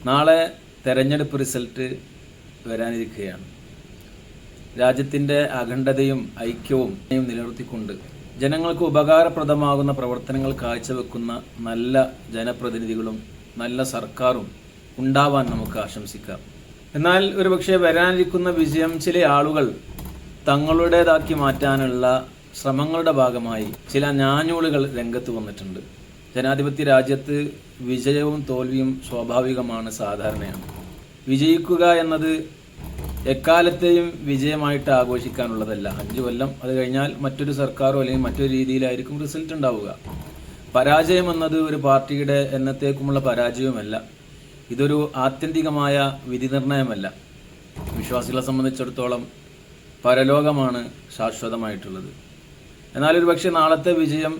നാളെ തെരഞ്ഞെടുപ്പ് റിസൾട്ട് വരാനിരിക്കുകയാണ്. രാജ്യത്തിൻ്റെ അഖണ്ഡതയും ഐക്യവും നിലനിർത്തിക്കൊണ്ട് ജനങ്ങൾക്ക് ഉപകാരപ്രദമാകുന്ന പ്രവർത്തനങ്ങൾ കാഴ്ചവെക്കുന്ന നല്ല ജനപ്രതിനിധികളും നല്ല സർക്കാരും ഉണ്ടാവാൻ നമുക്ക് ആശംസിക്കാം. എന്നാൽ ഒരുപക്ഷെ വരാനിരിക്കുന്ന വിജയം ചില ആളുകൾ തങ്ങളുടേതാക്കി മാറ്റാനുള്ള ശ്രമങ്ങളുടെ ഭാഗമായി ചില ഞാഞ്ഞൂളുകൾ രംഗത്ത് വന്നിട്ടുണ്ട്. ജനാധിപത്യ രാജ്യത്ത് വിജയവും തോൽവിയും സ്വാഭാവികമാണ്, സാധാരണയാണ്. വിജയിക്കുക എന്നത് എക്കാലത്തെയും വിജയമായിട്ട് ആഘോഷിക്കാനുള്ളതല്ല. 5 കൊല്ലം അത് കഴിഞ്ഞാൽ മറ്റൊരു സർക്കാരോ അല്ലെങ്കിൽ മറ്റൊരു രീതിയിലായിരിക്കും റിസൾട്ട് ഉണ്ടാവുക. പരാജയം എന്നത് ഒരു പാർട്ടിയുടെ എന്നത്തേക്കുമുള്ള പരാജയവുമല്ല. ഇതൊരു ആത്യന്തികമായ വിധി നിർണയമല്ല. വിശ്വാസികളെ സംബന്ധിച്ചിടത്തോളം പരലോകമാണ് ശാശ്വതമായിട്ടുള്ളത്. എന്നാൽ ഒരു പക്ഷേ നാളത്തെ വിജയം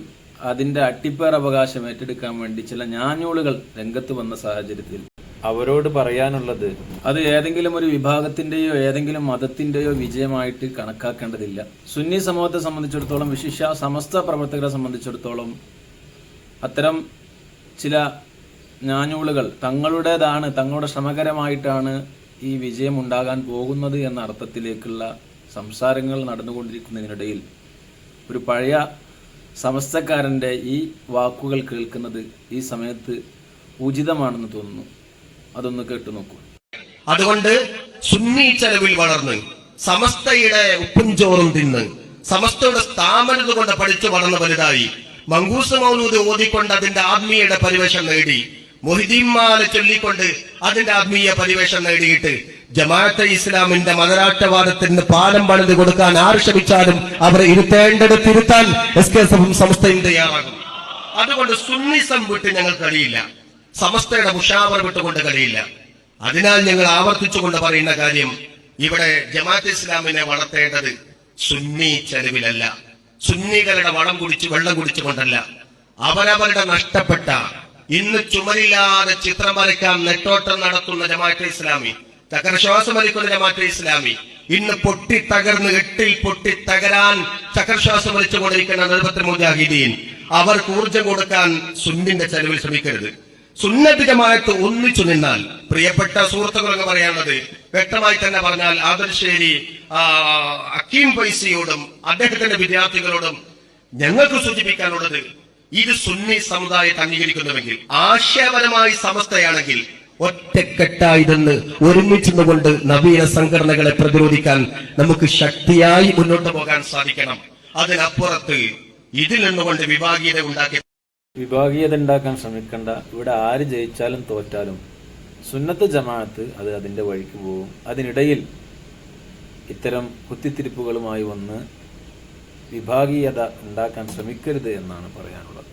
അതിൻ്റെ അട്ടിപ്പേർ അവകാശം ഏറ്റെടുക്കാൻ വേണ്ടി ചില ഞാഞ്ഞൂളുകൾ രംഗത്ത് വന്ന സാഹചര്യത്തിൽ അവരോട് പറയാനുള്ളത്, അത് ഏതെങ്കിലും ഒരു വിഭാഗത്തിൻ്റെയോ ഏതെങ്കിലും മതത്തിൻ്റെയോ വിജയമായിട്ട് കണക്കാക്കേണ്ടതില്ല. സുന്നി സമൂഹത്തെ സംബന്ധിച്ചിടത്തോളം, വിശിഷ്യ സമസ്ത പ്രവർത്തകരെ സംബന്ധിച്ചിടത്തോളം അത്തരം ചില ഞാഞ്ഞൂളുകൾ തങ്ങളുടേതാണ്, തങ്ങളുടെ ശ്രമകരമായിട്ടാണ് ഈ വിജയം ഉണ്ടാകാൻ പോകുന്നത് എന്ന അർത്ഥത്തിലേക്കുള്ള സംസാരങ്ങൾ നടന്നുകൊണ്ടിരിക്കുന്നതിനിടയിൽ ഒരു പഴയ സമസ്തക്കാരൻ്റെ ഈ വാക്കുകൾ കേൾക്കുന്നത് ഈ സമയത്ത് ഉചിതമാണെന്ന് തോന്നുന്നു. അതൊന്ന് കേട്ടു നോക്കൂ. അതുകൊണ്ട് സുന്നി ചെലവിൽ വളർന്ന് സമസ്തയുടെ ഉപ്പും ചോറും തിന്ന് സമസ്തയുടെ സ്ഥാപനത കൊണ്ട് പഠിച്ചു വളർന്ന വലുതായി മങ്കൂസ് മൗലൂദ് ഓതിക്കൊണ്ട് അതിന്റെ ആത്മീയയുടെ പരിവേഷം നേടി, മൊഹിദീന്മാരെ ചൊല്ലിക്കൊണ്ട് അതിന്റെ ആത്മീയ പരിവേഷം നേടിയിട്ട് ജമാഅത്തെ ഇസ്ലാമിന്റെ മതരാഷ്ട്രവാദത്തിന് പാലം പണിത് കൊടുക്കാൻ ആര് ശ്രമിച്ചാലും അവരെ ഇരുത്തേണ്ടടുത്തിരുത്താൻ SKSF സമസ്തയും തയ്യാറാകും. അതുകൊണ്ട് സുന്നിസം വിട്ട് ഞങ്ങൾ കഴിയില്ല, സമസ്തയുടെ മുഷാവർ വിട്ടുകൊണ്ട് കഴിയില്ല. അതിനാൽ ഞങ്ങൾ ആവർത്തിച്ചുകൊണ്ട് പറയുന്ന കാര്യം, ഇവിടെ ജമാഅത്തെ ഇസ്ലാമിനെ വളർത്തേണ്ടത് സുന്നി ചെലവിലല്ല, സുന്നികളുടെ വെള്ളം കുടിച്ചുകൊണ്ടല്ല. അവരവരുടെ നഷ്ടപ്പെട്ട, ഇന്ന് ചുമരില്ലാതെ ചിത്രം വരയ്ക്കാൻ നെട്ടോട്ടം നടത്തുന്ന ജമാഅത്തെ ഇസ്ലാമി, ചക്രശ്വാസം വലിക്കുന്ന ജമാഅത്തെ ഇസ്ലാമി, ഇന്ന് പൊട്ടിത്തകർന്ന് എട്ടിൽ പൊട്ടിത്തകരാൻ ചക്രശ്വാസം വലിച്ചുകൊണ്ടിരിക്കുന്ന നബിയത്തുൽ മുജാഹിദീൻ, അവർക്ക് ഊർജം കൊടുക്കാൻ സുന്നിന്റെ ചെലവിൽ ശ്രമിക്കരുത്. സുന്നത്ത് ജമാഅത്ത് ഒന്നിച്ചു നിന്നാൽ, പ്രിയപ്പെട്ട സുഹൃത്തുക്കളെന്ന് പറയാനുള്ളത് വ്യക്തമായി തന്നെ പറഞ്ഞാൽ, ആദർശേരി അക്കീം പൈസയോടും അദ്ദേഹത്തിന്റെ വിദ്യാർത്ഥികളോടും ഞങ്ങൾക്ക് സൂചിപ്പിക്കാനുള്ളത്, ഇത് സുന്നി സമുദായത്തെ അംഗീകരിക്കുന്നുവെങ്കിൽ, ആശയപരമായി സമസ്തയാണെങ്കിൽ ഒറ്റക്കെട്ടായിതെന്ന് ഒരുമിച്ചുകൊണ്ട് നവീന സംഘടനകളെ പ്രതിരോധിക്കാൻ നമുക്ക് ശക്തിയായി മുന്നോട്ട് പോകാൻ സാധിക്കണം. അതിനപ്പുറത്ത് ഇതിൽ നിന്നുകൊണ്ട് വിഭാഗീയത ഉണ്ടാക്കാൻ ശ്രമിക്കേണ്ട. ഇവിടെ ആര് ജയിച്ചാലും തോറ്റാലും സുന്നത്ത് ജമാഅത്ത് അത് അതിന്റെ വഴിക്ക് പോകും. അതിനിടയിൽ ഇത്തരം കുത്തിത്തിരിപ്പുകളുമായി വന്ന് വിഭാഗീയത ഉണ്ടാക്കാൻ ശ്രമിക്കരുത് എന്നാണ് പറയാനുള്ളത്.